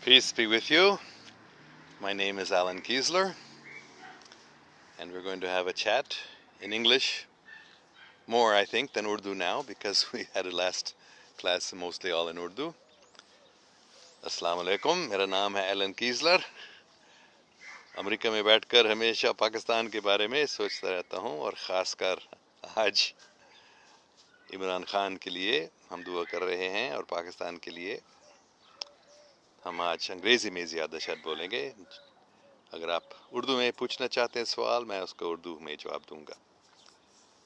Peace be with you. My name is Alan Kiesler, and we're going to have a chat in English, more I think than Urdu now, because we had a last class mostly all in Urdu. अस्सलाम वालेकुम, मेरा नाम है Elon कीज़लर। America में बैठकर हमेशा पाकिस्तान के बारे में सोचता रहता हूँ, और ख़ासकर आज इमरान खान के लिए हम दुआ कर रहे हैं, और पाकिस्तान के लिए हम आज अंग्रेज़ी में ज़्यादा शायद बोलेंगे। अगर आप उर्दू में पूछना चाहते हैं सवाल, मैं उसको उर्दू में जवाब दूंगा।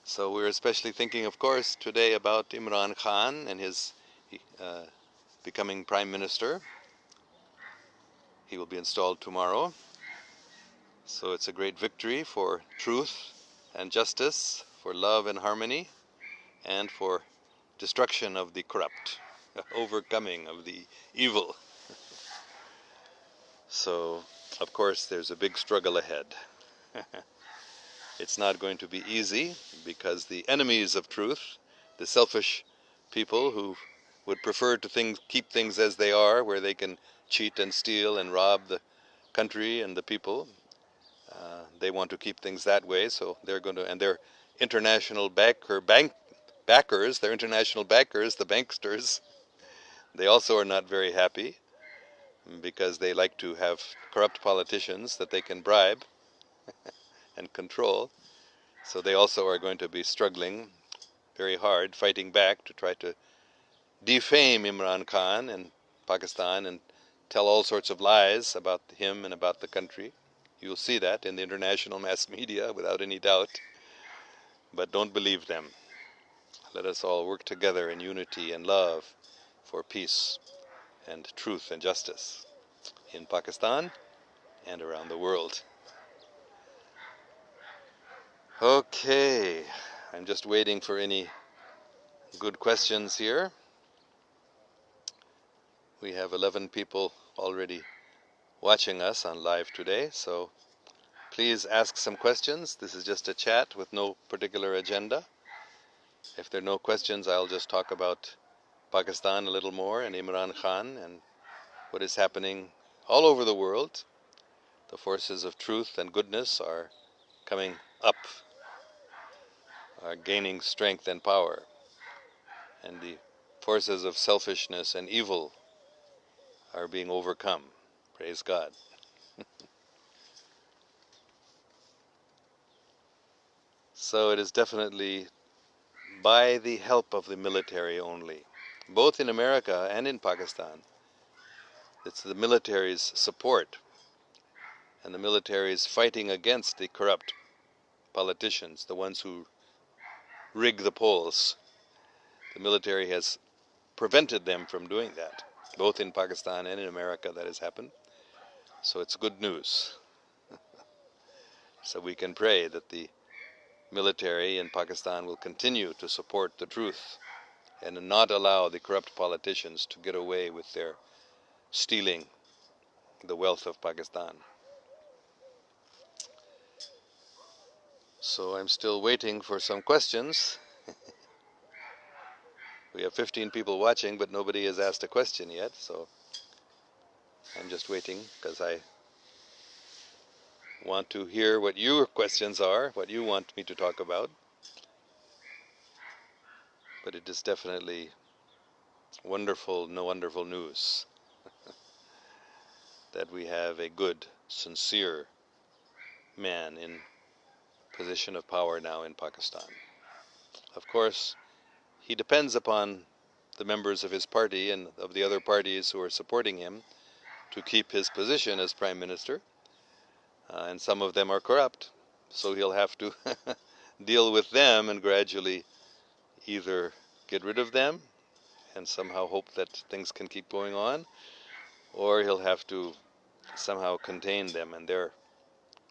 So we're especially thinking, of course, today about Imran Khan and his becoming prime minister. He will be installed tomorrow. So it's a great victory for truth and justice, for love and harmony, and for destruction of the corrupt, overcoming of the evil. So, of course, there's a big struggle ahead. It's not going to be easy, because the enemies of truth, the selfish people who would prefer to keep things as they are, where they can cheat and steal and rob the country and the people, they want to keep things that way. So they're going to, and their international backers, their international backers, the banksters, they also are not very happy, because they like to have corrupt politicians that they can bribe and control. So they also are going to be struggling very hard, fighting back to try to defame Imran Khan and Pakistan and tell all sorts of lies about him and about the country. You'll see that in the international mass media without any doubt. But don't believe them. Let us all work together in unity and love for peace and truth and justice in Pakistan and around the world. Okay, I'm just waiting for any good questions here. We have 11 people already watching us on live today, so please ask some questions. This is just a chat with no particular agenda. If there are no questions, I'll just talk about Pakistan a little more, and Imran Khan, and what is happening all over the world. The forces of truth and goodness are coming up, are gaining strength and power, and the forces of selfishness and evil are being overcome. Praise God. So it is definitely by the help of the military only, both in America and in Pakistan. It's the military's support, and the military is fighting against the corrupt politicians, the ones who rig the polls. The military has prevented them from doing that, both in Pakistan and in America. That has happened. So it's good news. So we can pray that the military in Pakistan will continue to support the truth and not allow the corrupt politicians to get away with their stealing the wealth of Pakistan. So I'm still waiting for some questions. We have 15 people watching, but nobody has asked a question yet, so I'm just waiting, because I want to hear what your questions are, what you want me to talk about. But it is definitely wonderful news that we have a good, sincere man in position of power now in Pakistan. Of course, he depends upon the members of his party and of the other parties who are supporting him to keep his position as prime minister, and some of them are corrupt, so he'll have to deal with them and gradually either get rid of them and somehow hope that things can keep going on, or he'll have to somehow contain them and their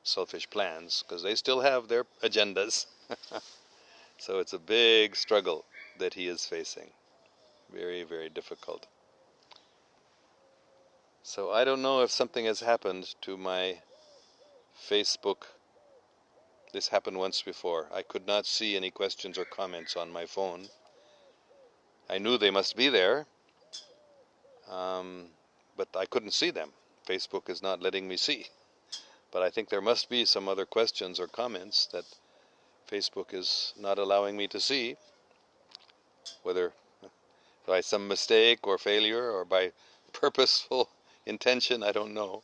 selfish plans, because they still have their agendas. So it's a big struggle that he is facing. Very, very difficult. So I don't know if something has happened to my Facebook. This happened once before. I could not see any questions or comments on my phone. I knew they must be there, but I couldn't see them. Facebook is not letting me see. But I think there must be some other questions or comments that Facebook is not allowing me to see, whether by some mistake or failure or by purposeful intention, I don't know.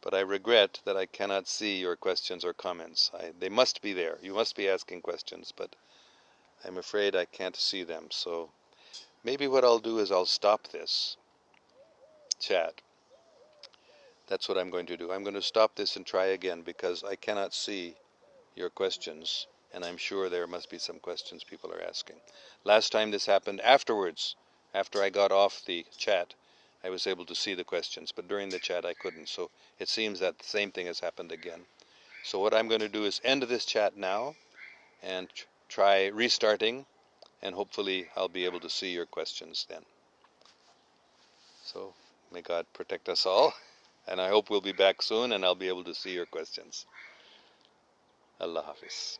But I regret that I cannot see your questions or comments. They must be there. You must be asking questions, but I'm afraid I can't see them. So maybe what I'll do is I'll stop this chat. That's what I'm going to do. I'm going to stop this and try again because I cannot see your questions, and I'm sure there must be some questions people are asking. Last time this happened afterwards, after I got off the chat, I was able to see the questions, but during the chat I couldn't. So it seems that the same thing has happened again. So what I'm going to do is end this chat now and try restarting, and hopefully I'll be able to see your questions then. So may God protect us all, and I hope we'll be back soon and I'll be able to see your questions. Allah Hafiz.